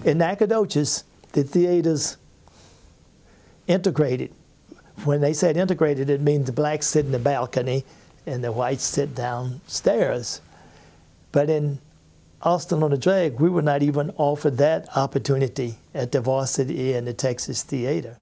In Nacogdoches, the theaters integrated. When they said integrated, it means the blacks sit in the balcony and the whites sit downstairs. But in Austin on the Drag, we were not even offered that opportunity at the Varsity and the Texas Theater.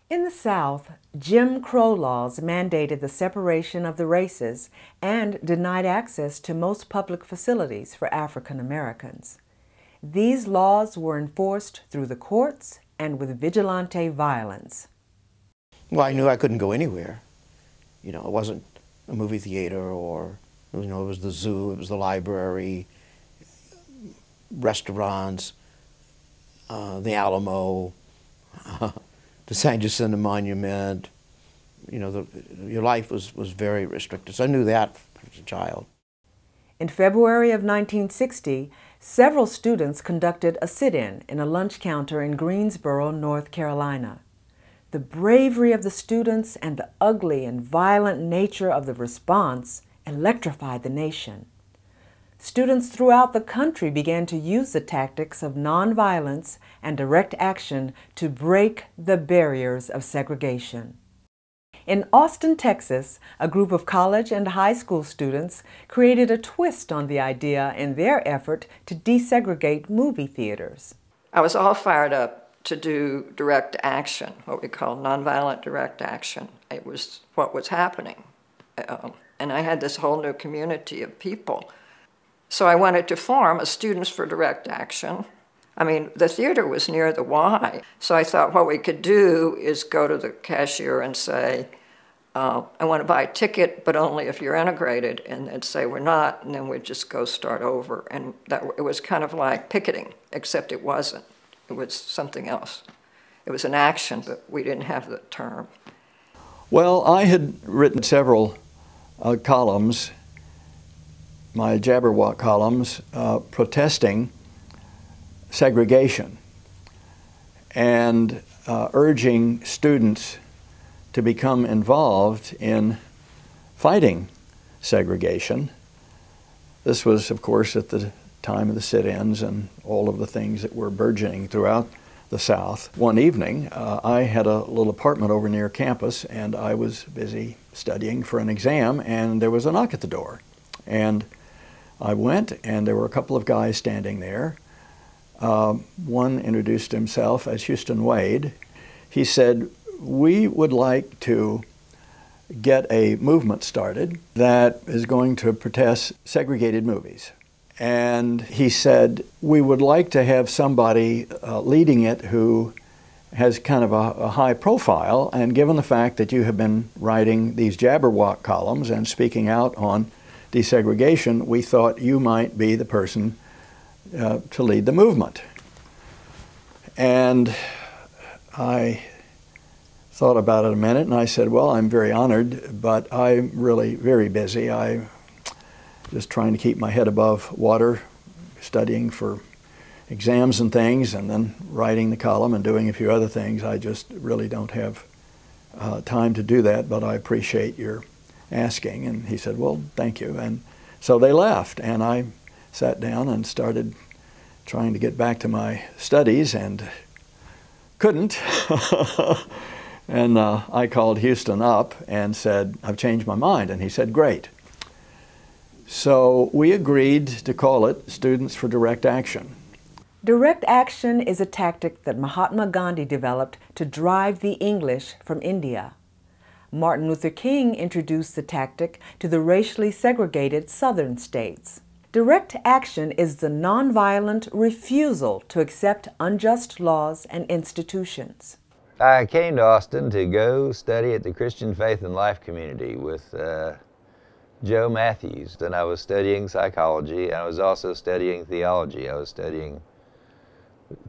In the South, Jim Crow laws mandated the separation of the races and denied access to most public facilities for African Americans. These laws were enforced through the courts and with vigilante violence. Well, I knew I couldn't go anywhere. You know, it wasn't a movie theater or, you know, it was the zoo, it was the library, restaurants, the Alamo, the San Jacinto Monument. You know, your life was very restricted. So I knew that as a child. In February of 1960, several students conducted a sit-in a lunch counter in Greensboro, North Carolina. The bravery of the students and the ugly and violent nature of the response electrified the nation. Students throughout the country began to use the tactics of nonviolence and direct action to break the barriers of segregation. In Austin, Texas, a group of college and high school students created a twist on the idea in their effort to desegregate movie theaters. I was all fired up to do direct action, what we call nonviolent direct action. It was what was happening. And I had this whole new community of people. So I wanted to form a Students for Direct Action. I mean, the theater was near the Y, so I thought what we could do is go to the cashier and say, I want to buy a ticket, but only if you're integrated, and they'd say we're not, and then we'd just go start over. And it was kind of like picketing, except it wasn't. It was something else. It was an action, but we didn't have the term. Well, I had written several columns, my Jabberwock columns, protesting segregation and urging students to become involved in fighting segregation. This was, of course, at the time of the sit-ins and all of the things that were burgeoning throughout the South. One evening, I had a little apartment over near campus, and I was busy studying for an exam, and there was a knock at the door. And I went, and there were a couple of guys standing there. One introduced himself as Houston Wade. He said, "We would like to get a movement started that is going to protest segregated movies." And he said, "We would like to have somebody leading it who has kind of a high profile, and given the fact that you have been writing these Jabberwock columns and speaking out on desegregation, we thought you might be the person to lead the movement." And I thought about it a minute, and I said, "Well, I'm very honored, but I'm really very busy. I'm just trying to keep my head above water, studying for exams and things, and then writing the column and doing a few other things. I just really don't have time to do that, but I appreciate your asking." And he said, "Well, thank you." And so they left, and I sat down and started trying to get back to my studies and couldn't. And I called Houston up and said, "I've changed my mind." And he said, "Great." So we agreed to call it Students for Direct Action. Direct action is a tactic that Mahatma Gandhi developed to drive the English from India. Martin Luther King introduced the tactic to the racially segregated southern states. Direct action is the nonviolent refusal to accept unjust laws and institutions. I came to Austin to go study at the Christian Faith and Life Community with Joe Matthews. And I was studying psychology, and I was also studying theology. I was studying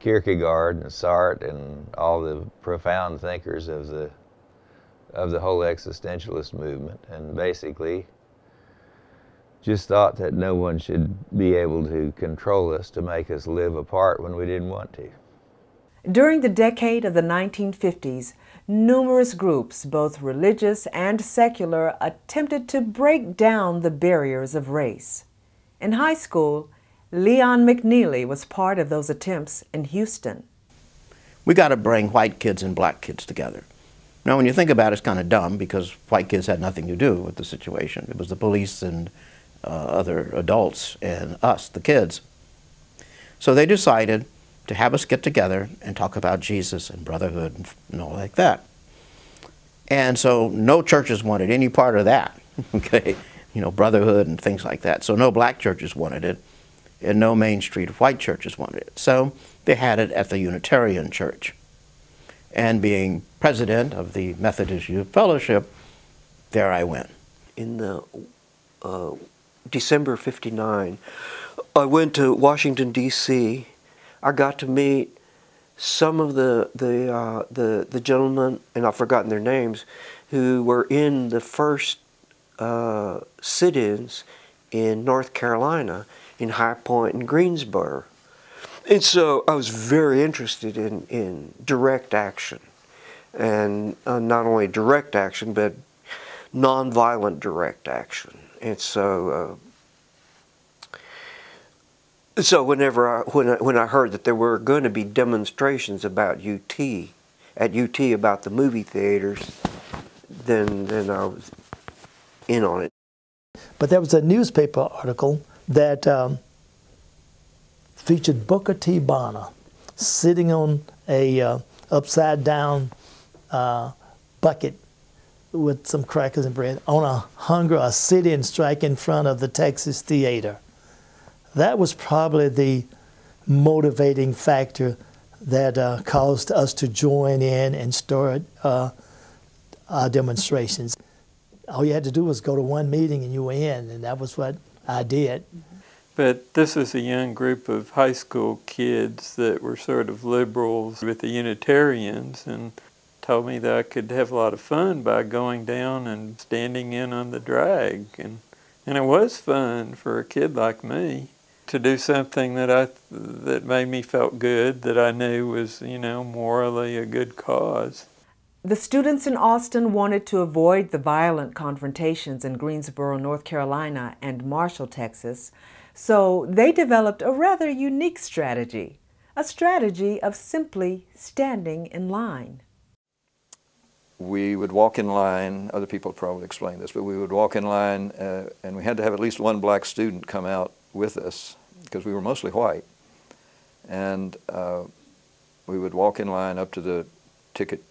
Kierkegaard and Sartre and all the profound thinkers of the whole existentialist movement, and basically just thought that no one should be able to control us, to make us live apart when we didn't want to. During the decade of the 1950s, numerous groups, both religious and secular, attempted to break down the barriers of race. In high school, Leon McNeely was part of those attempts in Houston. We got to bring white kids and black kids together. Now, when you think about it, it's kind of dumb because white kids had nothing to do with the situation. It was the police and other adults and us, the kids. So they decided to have us get together and talk about Jesus and brotherhood and all like that. And so no churches wanted any part of that, okay? You know, brotherhood and things like that. So no black churches wanted it, and no Main Street white churches wanted it. So they had it at the Unitarian Church. And being president of the Methodist Youth Fellowship, there I went. In the December '59, I went to Washington, D.C. I got to meet some of the gentlemen, and I've forgotten their names, who were in the first sit-ins in North Carolina, in High Point and Greensboro. And so I was very interested in direct action, and not only direct action, but nonviolent direct action. And so, when I heard that there were going to be demonstrations about at UT about the movie theaters, then I was in on it. But there was a newspaper article that featured Booker T. Bonner sitting on a upside down bucket with some crackers and bread on a sit-in strike in front of the Texas Theater. That was probably the motivating factor that caused us to join in and start our demonstrations. All you had to do was go to one meeting and you were in, and that was what I did. But this was a young group of high school kids that were sort of liberals with the Unitarians, and told me that I could have a lot of fun by going down and standing in on the drag. And it was fun for a kid like me to do something that made me felt good, that I knew was, you know, morally a good cause. The students in Austin wanted to avoid the violent confrontations in Greensboro, North Carolina, and Marshall, Texas, so they developed a rather unique strategy, a strategy of simply standing in line. We would walk in line, other people probably explain this, but we would walk in line and we had to have at least one black student come out with us because we were mostly white. And we would walk in line up to the ticket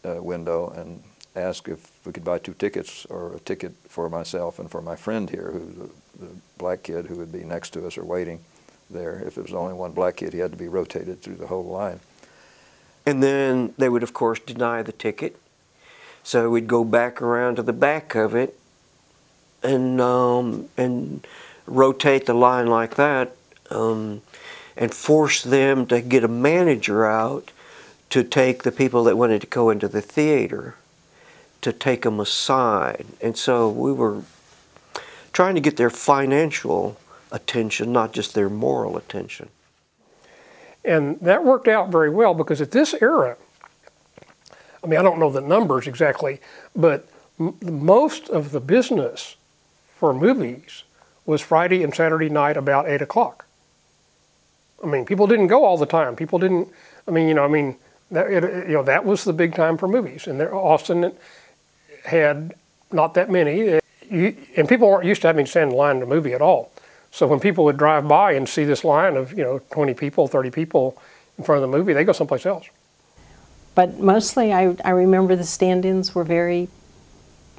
window and ask if we could buy 2 tickets or a ticket for myself and for my friend here, who's the black kid who would be next to us or waiting there. If there was only one black kid, he had to be rotated through the whole line. And then they would, of course, deny the ticket. So we'd go back around to the back of it and rotate the line like that and force them to get a manager out to take the people that wanted to go into the theater, to take them aside. And so we were trying to get their financial attention, not just their moral attention. And that worked out very well because at this era, I mean, I don't know the numbers exactly, but most of the business for movies was Friday and Saturday night about 8 o'clock. I mean, people didn't go all the time. People didn't, that was the big time for movies. And Austin had not that many. And people weren't used to having to stand in line in a movie at all. So when people would drive by and see this line of, 20 people, 30 people in front of the movie, they go someplace else. But mostly I remember the stand-ins were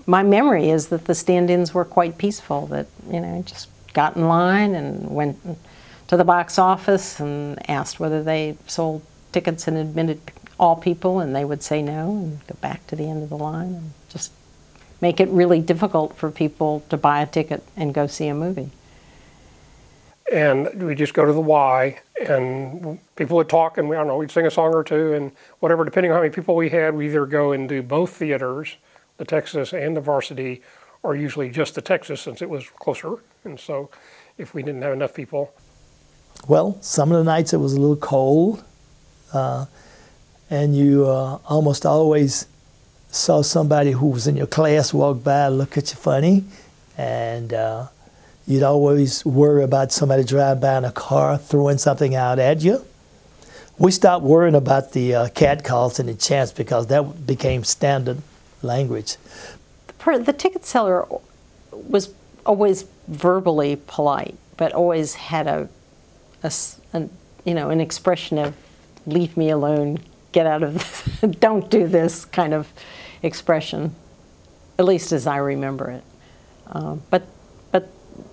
my memory is that the stand-ins were quite peaceful, that, just got in line and went to the box office and asked whether they sold tickets and admitted all people, and they would say no and go back to the end of the line and just make it really difficult for people to buy a ticket and go see a movie. And we just go to the Y, and people would talk, and we'd sing a song or two, and whatever, depending on how many people we had, we either go and do both theaters, the Texas and the Varsity, or usually just the Texas since it was closer. And so if we didn't have enough people. Well, some of the nights it was a little cold, and you almost always saw somebody who was in your class walk by, look at you funny, and You'd always worry about somebody driving by in a car throwing something out at you. We stopped worrying about the catcalls and the chants because that became standard language. The ticket seller was always verbally polite, but always had an expression of "leave me alone, get out of this, don't do this" kind of expression, at least as I remember it. But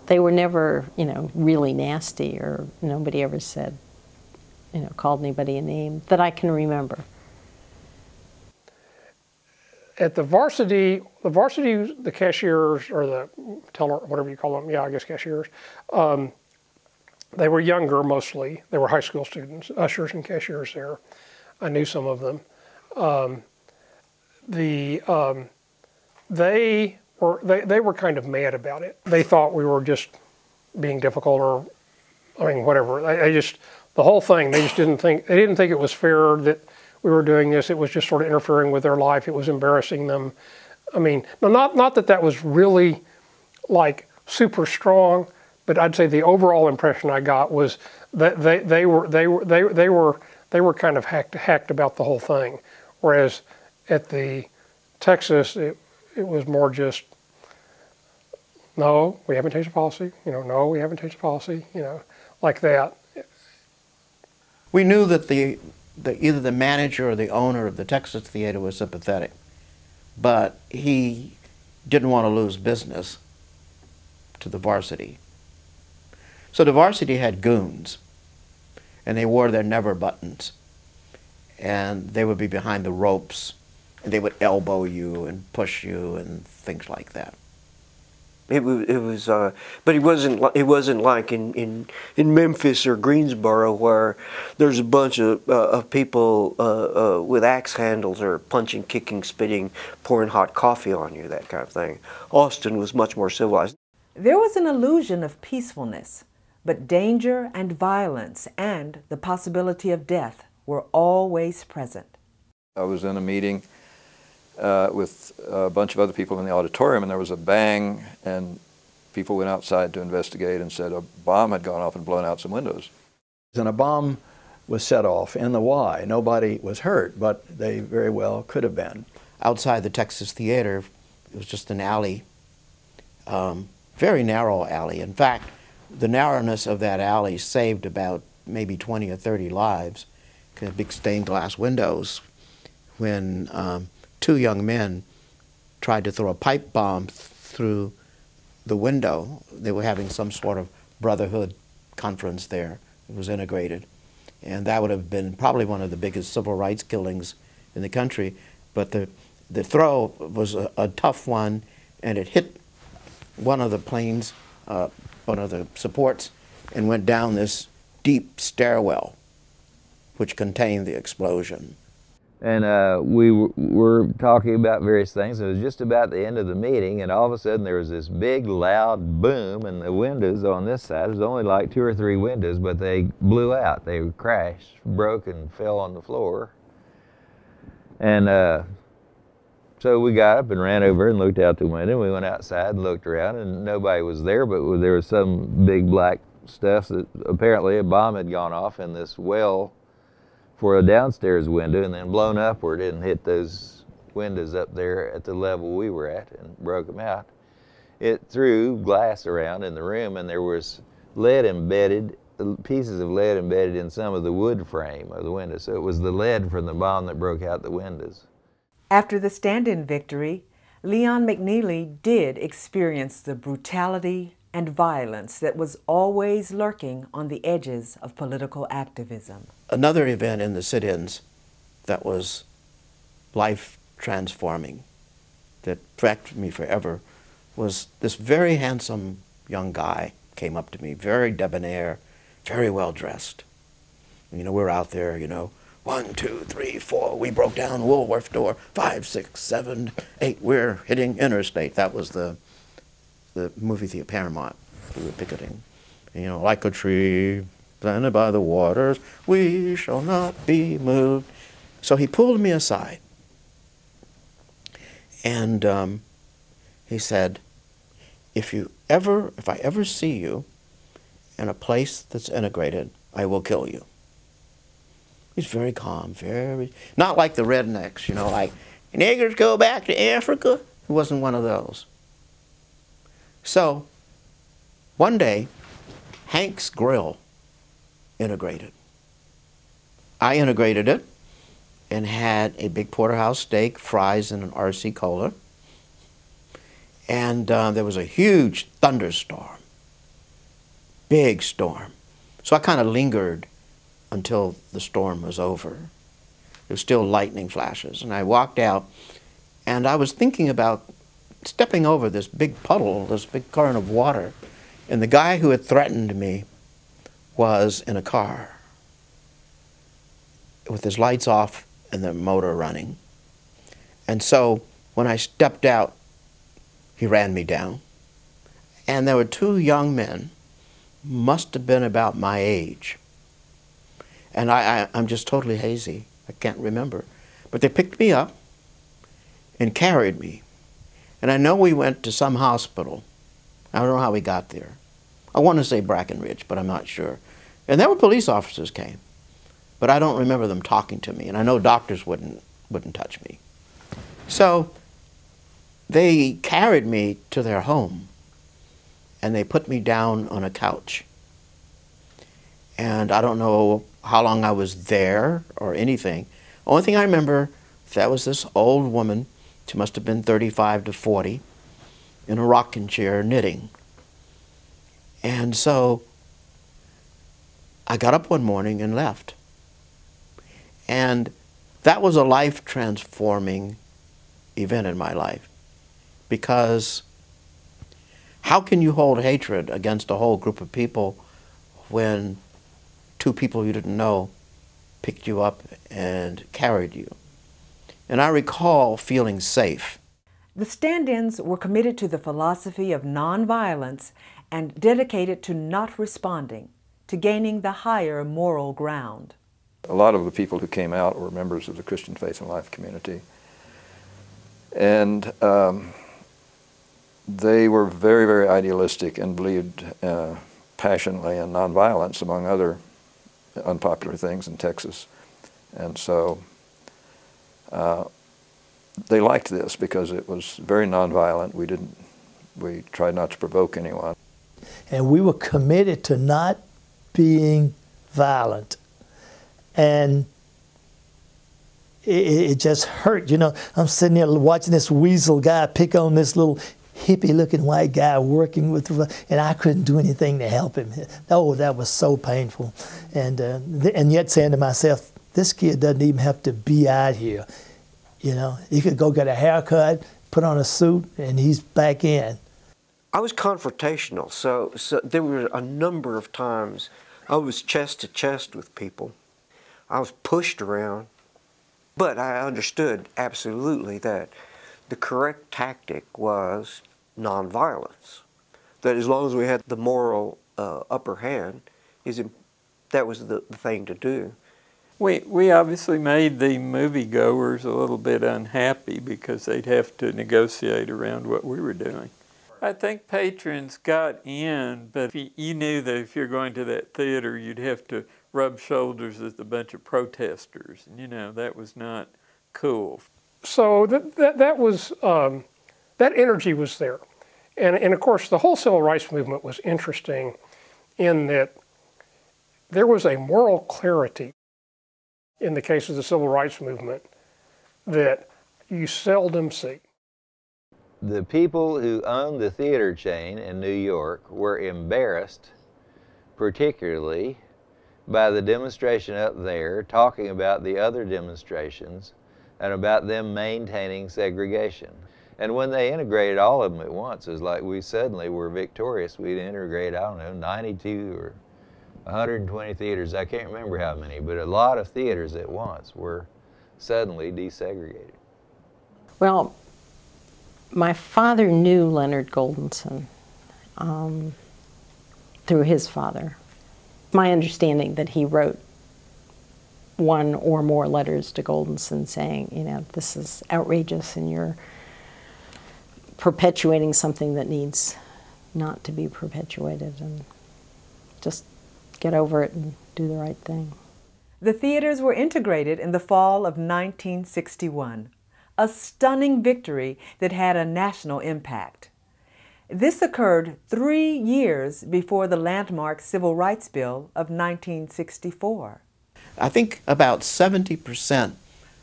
they were never, really nasty, or nobody ever said, called anybody a name that I can remember. At the varsity, the cashiers, or the teller, whatever you call them, yeah, I guess cashiers, they were younger mostly. They were high school students, ushers and cashiers there. I knew some of them. They were kind of mad about it. They thought we were just being difficult, or, whatever. The whole thing, they didn't think it was fair that we were doing this. It was just sort of interfering with their life. It was embarrassing them. Not that was really like super strong, but I'd say the overall impression I got was that they were kind of hacked about the whole thing. Whereas at the Texas, it was more just, no, we haven't changed the policy. No, we haven't changed the policy. Like that. We knew that either the manager or the owner of the Texas Theater was sympathetic, but he didn't want to lose business to the varsity. So the varsity had goons, and they wore their never buttons, and they would be behind the ropes, and they would elbow you and push you and things like that. It was, but it wasn't like in Memphis or Greensboro, where there's a bunch of people with axe handles, or punching, kicking, spitting, pouring hot coffee on you, that kind of thing. Austin was much more civilized. There was an illusion of peacefulness, but danger and violence and the possibility of death were always present. I was in a meeting with a bunch of other people in the auditorium, and there was a bang, and people went outside to investigate and said a bomb had gone off and blown out some windows. And a bomb was set off in the Y. Nobody was hurt, but they very well could have been. Outside the Texas Theater, it was just an alley, very narrow alley. In fact, the narrowness of that alley saved about maybe 20 or 30 lives, because big stained glass windows. When two young men tried to throw a pipe bomb through the window. They were having some sort of brotherhood conference there. It was integrated. And that would have been probably one of the biggest civil rights killings in the country. But the throw was a tough one, and it hit one of the planes, one of the supports, and went down this deep stairwell, which contained the explosion. And we were talking about various things. It was just about the end of the meeting, and all of a sudden there was this big, loud boom, and the windows on this side, there was only like 2 or 3 windows, but they blew out. They crashed, broke, and fell on the floor. And so we got up and ran over and looked out the window. We went outside and looked around, and nobody was there, but there was some big black stuff that apparently a bomb had gone off in this well for a downstairs window, and then blown upward and hit those windows up there at the level we were at and broke them out. It threw glass around in the room, and there was lead embedded, pieces of lead embedded in some of the wood frame of the window. So it was the lead from the bomb that broke out the windows. After the stand-in victory, Leon McNeely did experience the brutality and violence that was always lurking on the edges of political activism. Another event in the sit-ins that was life-transforming, that affected me forever, was this very handsome young guy came up to me, very debonair, very well-dressed. You know, we're out there, you know, 1, 2, 3, 4, we broke down Woolworth door, 5, 6, 7, 8, we're hitting interstate. That was the movie theater, Paramount. We were picketing. You know, like a tree planted by the waters, we shall not be moved. So he pulled me aside, and he said, if you if I ever see you in a place that's integrated, I will kill you. He's very calm, not like the rednecks, you know, like, niggers go back to Africa. He wasn't one of those. So, one day, Hank's Grill integrated. I integrated it and had a big porterhouse steak, fries, and an RC Cola. And there was a huge thunderstorm, big storm. So I kind of lingered until the storm was over. There was still lightning flashes. And I walked out, and I was thinking about stepping over this big puddle, this big current of water. And the guy who had threatened me was in a car with his lights off and the motor running. And so when I stepped out, he ran me down. And there were two young men, must have been about my age. And I'm just totally hazy. I can't remember. But they picked me up and carried me. And I know we went to some hospital. I don't know how we got there. I want to say Brackenridge, but I'm not sure. And there were police officers came. But I don't remember them talking to me. And I know doctors wouldn't touch me. So they carried me to their home. And they put me down on a couch. And I don't know how long I was there or anything. Only thing I remember, that was this old woman. She must have been 35 to 40, in a rocking chair knitting. And so I got up one morning and left. And that was a life-transforming event in my life. Because how can you hold hatred against a whole group of people when two people you didn't know picked you up and carried you? And I recall feeling safe. The stand-ins were committed to the philosophy of nonviolence and dedicated to not responding, to gaining the higher moral ground. A lot of the people who came out were members of the Christian Faith and Life community. And they were very, very idealistic and believed passionately in nonviolence, among other unpopular things in Texas. And so they liked this because it was very nonviolent. We tried not to provoke anyone. And we were committed to not being violent. And it just hurt, you know. I'm sitting there watching this weasel guy pick on this little hippie-looking white guy working with, and I couldn't do anything to help him. Oh, that was so painful. And yet saying to myself, this kid doesn't even have to be out here. You know, he could go get a haircut, put on a suit, and he's back in. I was confrontational, so there were a number of times I was chest to chest with people. I was pushed around, but I understood absolutely that the correct tactic was nonviolence. That as long as we had the moral upper hand, that was the thing to do. We obviously made the moviegoers a little bit unhappy because they'd have to negotiate around what we were doing. I think patrons got in, but you knew that if you're going to that theater, you'd have to rub shoulders with a bunch of protesters. And, you know, that was not cool. So that was, that energy was there. And of course, the whole civil rights movement was interesting in that there was a moral clarity in the case of the civil rights movement that you seldom see. The people who owned the theater chain in New York were embarrassed, particularly by the demonstration up there, talking about the other demonstrations and about them maintaining segregation. And when they integrated all of them at once, it was like we suddenly were victorious. We'd integrate, I don't know, 92 or 120 theaters. I can't remember how many, but a lot of theaters at once were suddenly desegregated. Well, my father knew Leonard Goldenson through his father. My understanding that he wrote one or more letters to Goldenson saying, you know, this is outrageous and you're perpetuating something that needs not to be perpetuated, and just get over it and do the right thing. The theaters were integrated in the fall of 1961, a stunning victory that had a national impact. This occurred 3 years before the landmark Civil Rights Bill of 1964. I think about 70%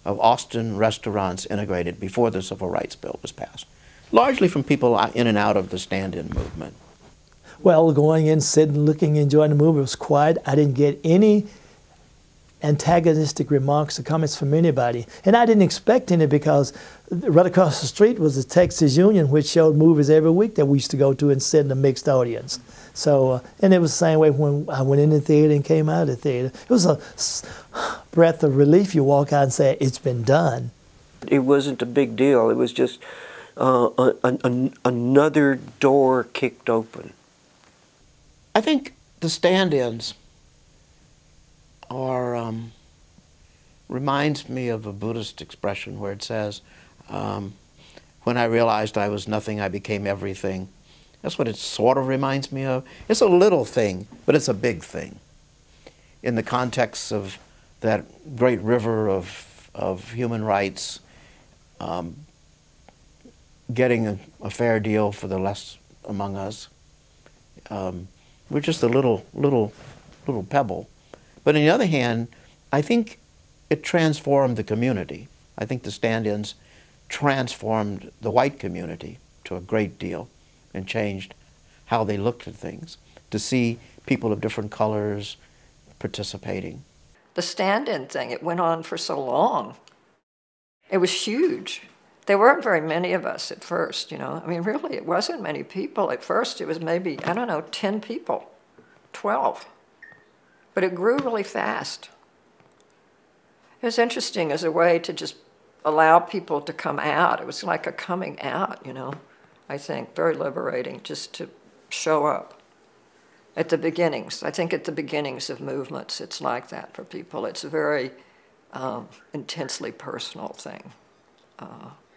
of Austin restaurants integrated before the Civil Rights Bill was passed, largely from people in and out of the stand-in movement. Well, going in, sitting, looking, enjoying the movie was quiet. I didn't get any antagonistic remarks or comments from anybody. And I didn't expect any, because right across the street was the Texas Union, which showed movies every week that we used to go to and sit in a mixed audience. So, and it was the same way when I went in the theater and came out of the theater. It was a breath of relief. You walk out and say, it's been done. It wasn't a big deal. It was just another door kicked open. I think the stand-ins are, reminds me of a Buddhist expression where it says, when I realized I was nothing, I became everything. That's what it sort of reminds me of. It's a little thing, but it's a big thing. In the context of that great river of human rights, getting a fair deal for the less among us, we're just a little pebble. But on the other hand, I think it transformed the community. I think the stand-ins transformed the white community to a great deal and changed how they looked at things, to see people of different colors participating. The stand-in thing, it went on for so long. It was huge. There weren't very many of us at first, you know. I mean, really, it wasn't many people at first. It was maybe, I don't know, 10 people, 12. But it grew really fast. It was interesting as a way to just allow people to come out. It was like a coming out, you know, I think, very liberating just to show up at the beginnings. I think at the beginnings of movements, it's like that for people. It's a very intensely personal thing.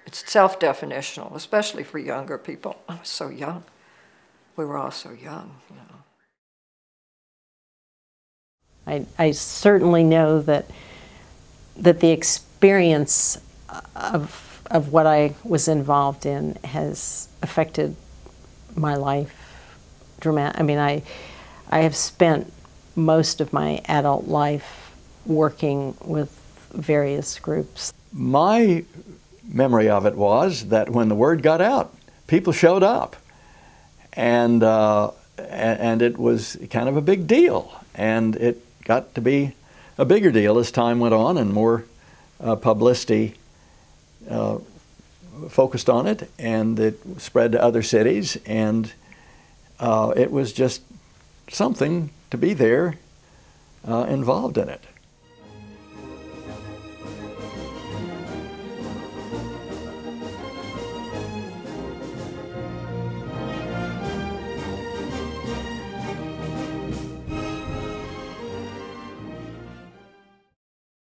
It's self-definitional, especially for younger people. I was so young. We were all so young, you know. I certainly know that the experience of what I was involved in has affected my life dramatically. I mean, I have spent most of my adult life working with various groups. My memory of it was that when the word got out, people showed up, and it was kind of a big deal, and it got to be a bigger deal as time went on and more publicity focused on it, and it spread to other cities, and it was just something to be there involved in it.